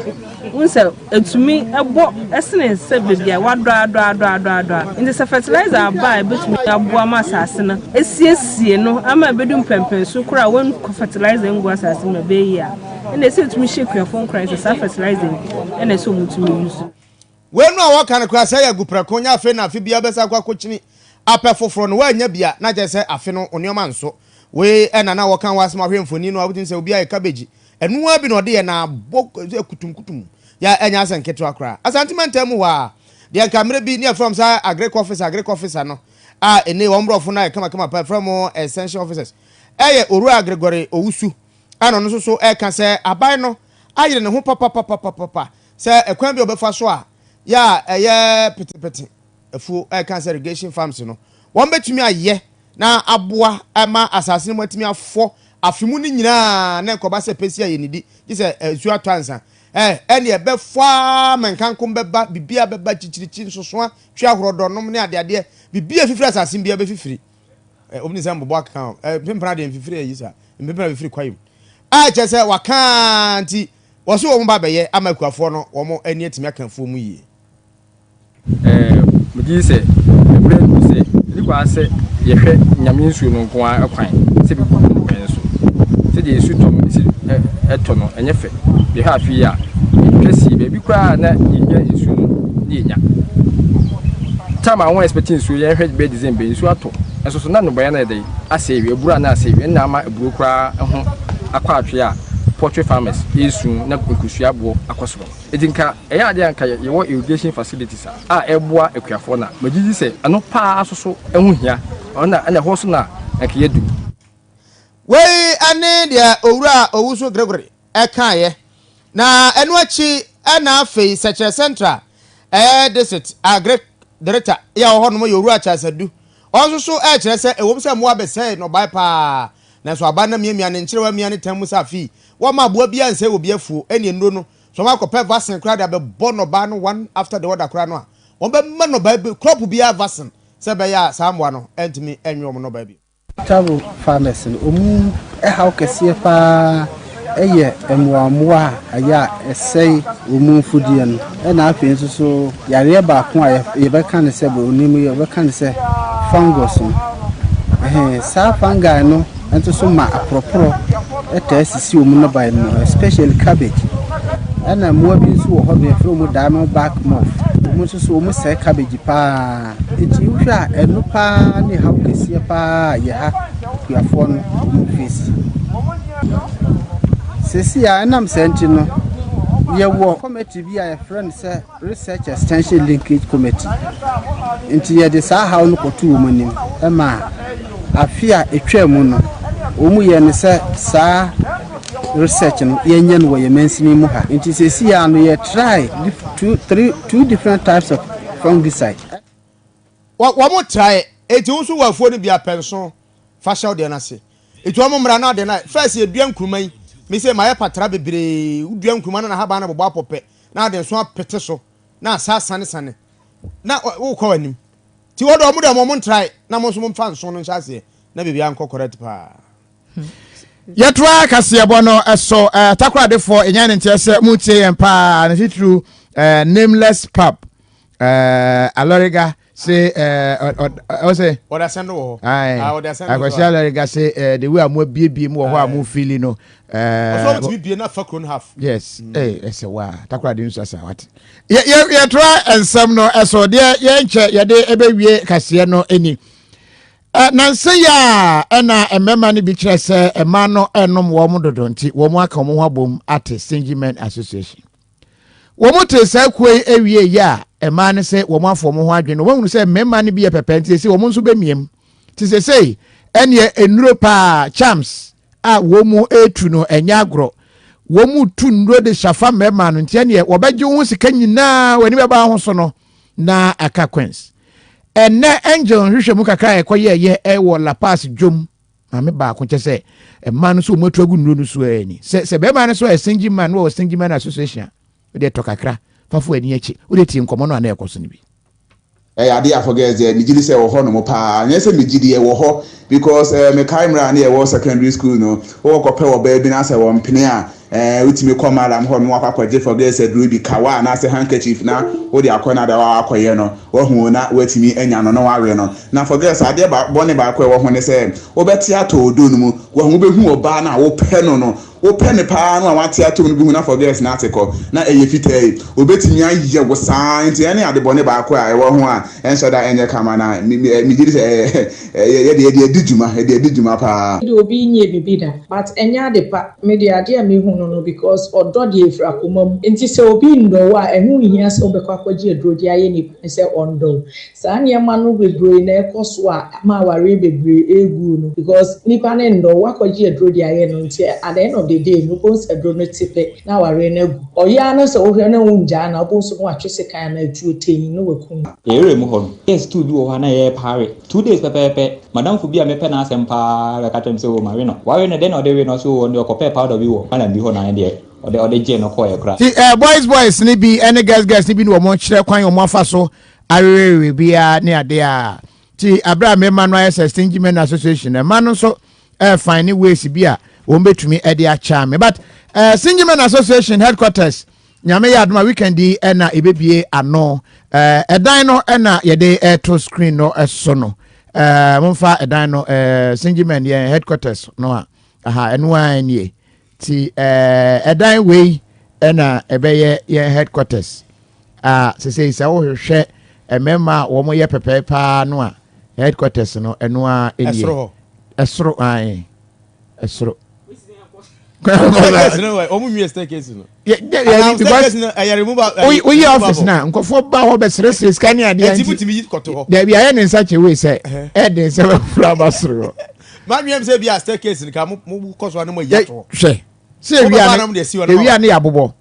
unse etumi ɛbɔ ɛsene sɛ bebia wadɔ indi sɛ fertilizer aba ebetumi aboa ma asase no esiesie no ama ebedu mpɛmpɛn so kora won fertilizer ngu asase no be ya ina sɛ etumi hyekuafo nkran sɛ fertilizer ina sɛ mutumi use wenu a waka no kora sɛ ya guprako nya afi na afi bia bɛsa kwa kokyini Appiah foforo no wanya bia na gye sɛ afi no onioma nso we ɛna na wɔka wasem ahwe mfoni no abutin sɛ obi aye cabbage ɛnu abi no de yɛ na kutum ya enya asɛ nketo akra asantimenta mu wa de nkamere bi ne from sa agric officer no a ene wɔn brɔfo na kama pa from essential officers ɛyɛ Owura Gregory Owusu ano no so ɛka sɛ aban no ayere ne ho papa sɛ ekwan bi obefa so a ya ɛyɛ petepete afu cancer irrigation farms no won betumi aye na aboa ama asase no matumi afo afimu ni nyina na nkoba se pesi ya yenidi gise esu atwansa ene ebe fa menkanko beba bibia beba chichirichi nsosoa twa horodonom ne ade bibia fifiri asase bia be fifiri omni zambo bwa kan pempra de fifiri yisa pempra fifiri kwayim chese wakanti woso wo mba beye amakuafo no wo mo ani atimi akanfo mu yie mudi se ebre se likwa se yehwe nyame nsuo no nko akwan se bi bu nso se de esu tom eto no enye fe bi ha afi ya twesi be bi kwa na yinya nsuo no yinya tama won expecting nsuo yehwe be December nsuo ato enso so na no boya na dey ase ewe ebura na ase ewe na ama eburo kwa ho akwa atwe a poultry farmers esu na nkusua abo akoso edinka eya ade anka yewo irrigation facilities a eboa akuafo na magiji se ano pa asoso ehu hia ona ana ho so na anka yedu wei ane dia owura owuso Gregory ekaye na enu achi ana afei Secretary Central district agric director ya ho no yo owura chasadu onso so kire se ewom se mo abese no bai pa na so aba na miamia ne nkirewa mia ne tamu safi wo ma boa bia nse obi afu ene ndo no so ma ko pe vaccine kra da be bono ba no one after the other kra no a won be ma no ba crop bia vaccine se be ya samwa no entimi enwom no ba bi travel farmers no omu how kese pa eye emwamwa aya esei omu fudie no na afi nso so yare ba ko a ye be kan se bo onimu ye be kan se fungus sa fungi no nso so ma apropro sisi omu no by no especially cabbage ana mo bi nso wo ho be from diamond back moth mo nso so omu se cabbage pa enti uhwa enu pa ne how kese pa ye ha kuafo no omu face sisi ya enam senti no ye wo committee bi a friend say research extension linkage committee enti ye de sa how no kotu omu nim ma Appiah etwam no omu ye ne say sa research no ye nya no ye mensimi mu ha enti sisi ya no ye try two different types of fungicide wa mo try eti unsu wafuo no bia penso fashion de na se eti wa mo mra na de na first ye dua nkuruman me say maye patra bebre udua nkuruman na haba na bobo apope na de so apete so na sa sane na wo kwa anim ti wo do mo de mo try na mo so mo mfa nso no nhyase na bibia nko correct pa yetwa kase bono eso takrade for enyan ntia se mutie empa na titru nameless pub aloriga say o say oda sendo wo oda sendo akwasi aloriga say the way amu bie mu ho amu feeling no so to bie na fakron half yes ese wa takrade nso asa what yetwa ensem no eso de ye nche ye de ebewie kase no eni nanse ya na emema ni bi kire se ema no enom wo mo dodonti wo mo aka mo ho abom at Singlemen Association wo mo te sa kwe ewie ya ema ne se wo mo afo mo ho adwene wo hunu se memma ni bi ye pepenti se wo mo nso bemiem ti se sei ene enuro pa champs a wo mo etu no enya agro wo mo tu ndro de shafa memma no ntia ne wo beje wo sika nyina wani be ba ho so no na aka queens ene angel hwehwe mu kakra ekoye wo La Paz dwom mame ba ko kyese ema no so mo atu agu ndro no so ani se be ma no so Singlemen wo Singlemen Association de to kakra fafo ani achi wo de ti nkomo no na ekoso ni bi ade forget the nigidi say wo ho no mo pa nya say nigidi e wo ho because me camera na e wo secondary school no wo ko pe wo ba bi na say wo mpene a utimi ko madam ho no akwaje forget say ruby kawa na say handkerchief na wo de akona da wa akoye no wo hu na watimi anya no wa we no na forget say ade ba bone ba ko wo ho ne say wo beti ato odo no mu wo hu be hu oba na wo pe no wo pe ne pa no wa ti ato no bi hu na forget na atiko na eye fitai obetimi aye wo san nti ene ade bone ba ko a e wo ho a enso da enye kama na mi gidi ye dijuma pa obi nye bibida but enya de pa me de ade me hu no because odo de efra komam enti se obi ndo wa ehu hia se obekwa akwaji edrodi aye ni se ondo sa nya ma no bebre na ekoso a ma ware bebre egu no because nipa ne ndo wakɔgye aduro de ayɛ no nti at the end of the day no bonus aduro no tipe na ware na gu ɔya no sɛ wohwɛ na wongya na bonus no atwe sekan na atuo tenyi no wakum ere mu hɔ yes to bi wɔ hɔ na yɛ pare 2 days pepepe madam fu bi a mepɛ na asɛm pa ka katem sɛ wo ma we no ware no den ɔde we no so wɔ no kɔpɛ powder bi wɔ ana bi hɔ na de ɔde gye no kɔ yɛ kra ti boys ni bi any girls ni bi no mo kyerɛ kwan yo mo afa so arerewe bia ne ade a ti Abraham Emmanuel Stingy Men Association e ma no so fine ways bi a wo betumi e de acha me but Stingy Men Association headquarters nyame ya Adomah weekend di e na ebebie ano edan no e na ye de to screen no so no momfa edan no Stingy Men ye headquarters no aha eno anie ti edan we e na ebeye ye headquarters se wo hwehwe emema wo mo ye pepepa no a headquarters no eno a enie esro ai esro no way omu mi staircase no because I remove we office na nkofo ba ho be sere scan ya dia ntibutimi yi koto ho da bia ye ne nsa chewe se e de se ba fura basro ma nwem se bia staircase ka mo koso anu mo yato hwe se ewia ne yabobo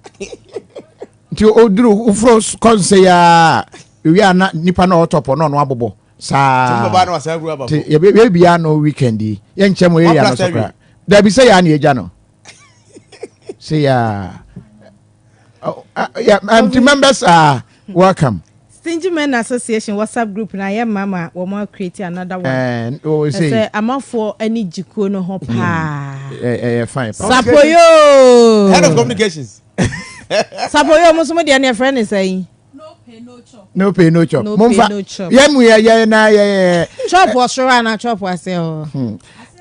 nti oduru ufro konse ya ewia na nipa na otopo no abobo sa ye bia no weekend ye nchemo area no sokra da bi se ya na eja no say yeah members are welcome. Stingy Men Association WhatsApp group na yeah mama we more create another one. And say I'm for any jiko no ho pa. Fine. Sapoyo. Head of communications. Sapoyo mo so me dey friend is saying. No pay no chop. No pay no chop. Yeah mu ya na yeah. Chop was sure na chop was say oh.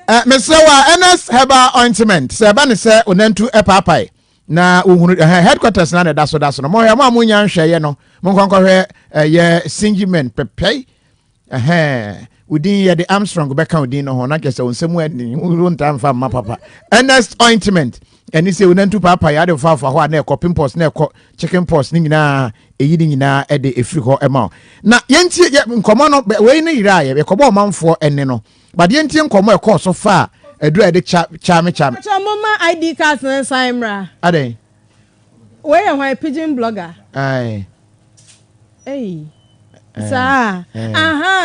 Mr. NS Herbal Ointment. Say ba ne say onantu epapai. Na uhunu headquarters na da so no. Mo ya mo amunya nhweye no. Mo nkonkɔhwɛ ye Stingy Men pepe. Udin ye the Armstrong beka udin no ho na kese onsemu ani. Urunta mfa ma papa. NS Ointment. Eni se onantu papa ya de fa ho na ekɔ pimples na ekɔ chicken pox ni nyina eyi ni nyina e de efiri ho ema. Na yentie nkomo no we ni yira ye ekɔbɔ manfo ene no. But yentie nkomo ekɔ so fa edura de chame. Mama ID card na Simra. Ade. Where am I pigeon blogger? Aye. Hey. Sir.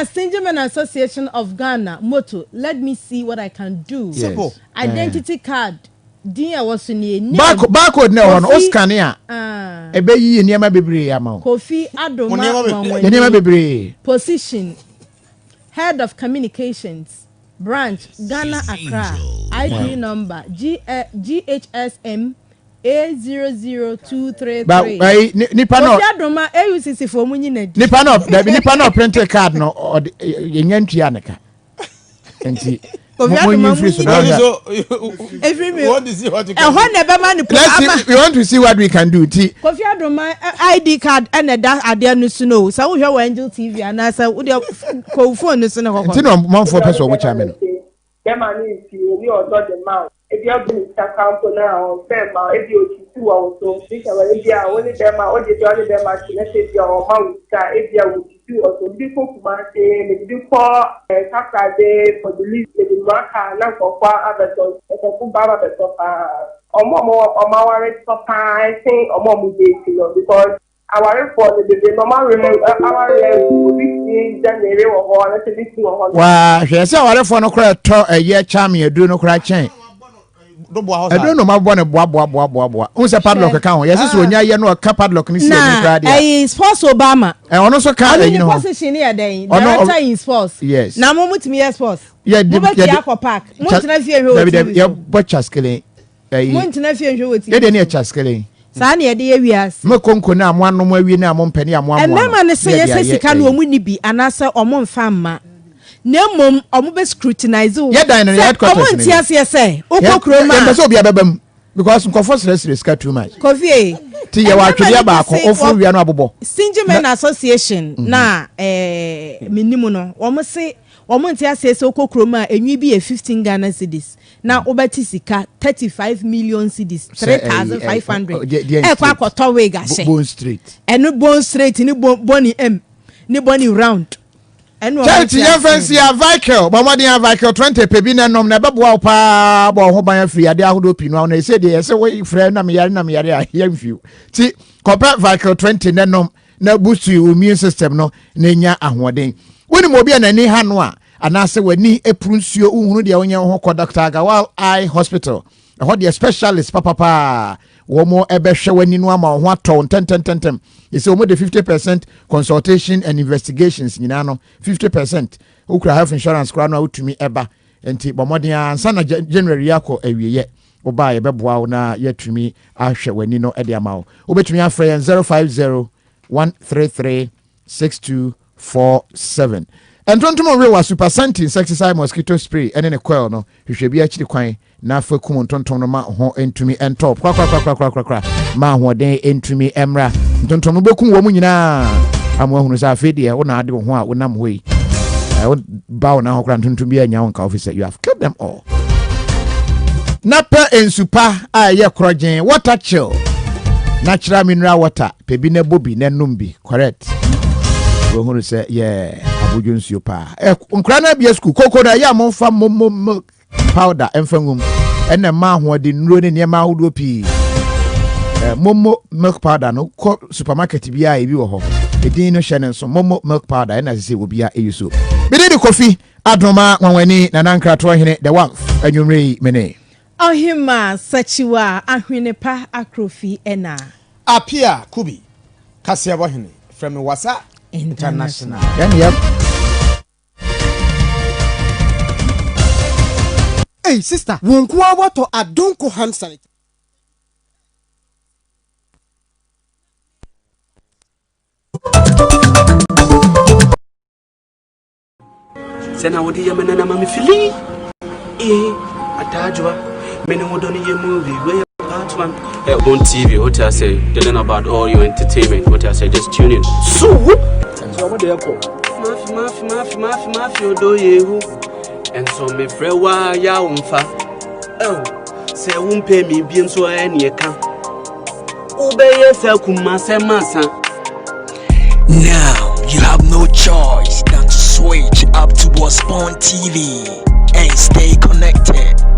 Stingy Men Association of Ghana motto. Let me see what I can do. Simple. Identity card. Dia was in here. Barcode na on Oscar ya. Ebe yi niema bebre ama. Kofi Adomah niema bebre. Position. Head of Communications. Branch Ghana Accra. ID number GHSM A00233. But nipa no. Kofi Adomah AUCC for munyi na di. Nipa no printed card no yenyantua neka. Enti we want to see what we can do. Kofi Adomah ID card and that ade no snow. So we hear Angel TV and I say we go phone no snow. Ti no man for person which am no. Dem ani ti ni odo de ma. E bi obi ta camp na on fe ma e bi o ti tu o so. Bi ka we bi a woni dem a o de dem a ti na se bi o ma wi ka e bi a wo also bi ko kuma se me bi ko kakade for the list de maka na ko kwa abeto e ko ku baba beto pa omo ware to pa I think omo mu dey no because our for the normal our we January wo ho na se bi wo ho wa hwe se our for no kra to eye chame edu no kra chen edu no ma bo ne boa unse padlock ka ho yes so onya ye no ka padlock ni se ni kra dia sports Obama ono so ka you know position here then director in sports yes na mo mutimi yes sports yeah mo be ya ko park mo ntina fie hwe we ya butchers kele mo ntina fie hwe woti ye de ne chaskele sa na ye de wias me konko na amo anom awie na amo mpani amo amo emema ne se ye sika na omu ni bi anase omo mfa mma na mom omo be scrutinize ye dan no headquarters ni omo ntia se okokro ma em so obi ababam because nkofo sere ska too much Kofi ti ye wa twede ba ko ofu wi anu abobo Stingy Men Association na minimu no omo ntia se okokro ma enwi bi e 15 Ghana cedis na obati sika 35 million cedis 3500 kwa akoto we ga she Bone Street enu Bone Street ni boni m ni boni round charity yan fancy a vehicle but what the vehicle 20 pe bi na nom na beboa pa bo ho ban free ade ahodo pinu na say dey say we frɛ na me yare a here view ti compare vehicle 20 na nom na boost your immune system no na nya ahoden woni mo bi na ni ha no a anase wani eprunsio uhunu de onye ho ko Dr. Agawal Eye Hospital ho de specialist papa wo mo ebehwe wani no ama ho ato tentem you say mo de 50% consultation and investigations nyina no 50% ukura health insurance kra no utumi eba enti bomoden ansa na January yakọ awieye oba ye beboa na yatumi ahwe wani no ede ama wo obetumi afre 050-133-6247 and tontomo we was super senti insecticide mosquito spray ene ne coil no hwehwe bi akiri kwan na afa kum tontom no ma ho entumi entop kwa ma ho den entumi emra tontom no bekum wo mu nyina amahunu sa afedie wo na ade ho a wonam hoi bawo na ho kra tontom bi anya wonka officer you have killed them all napa ensupa a ye krogen water chill natural mineral water pebi na bobi na numbi correct wo hunu say yeah abujunsu pa nkra na bia school koko na ya monfa mom powder enfangum ena ma ho de nuro ne niam ahodo pi momo milk powder no ko supermarket bia e bi wo ho edin no hye ne so momo milk powder ena se obi a eyuso bidi Kofi Adomah Nwanwani na nankra hene the one anwumre mene Ohemaa Sakyiwaa Ahwenipa akrofi ena Appiah Kubi Kasiabo hene from Wasa International. Yep. Hey sister, wonkuwa wato adonko hand sanitizer. Sena wodi yamena na mami fili. Atajwa. Mene wodoni ye movie we part one. On TV, what I say, telling about all your entertainment. What I say, just tune in. So Mafi odo yehu. And so me frewa ya umfa. Oh, say umpe mi bien so any can. Obey se kumase masa. Now you have no choice than to switch up to Wasborn TV and stay connected.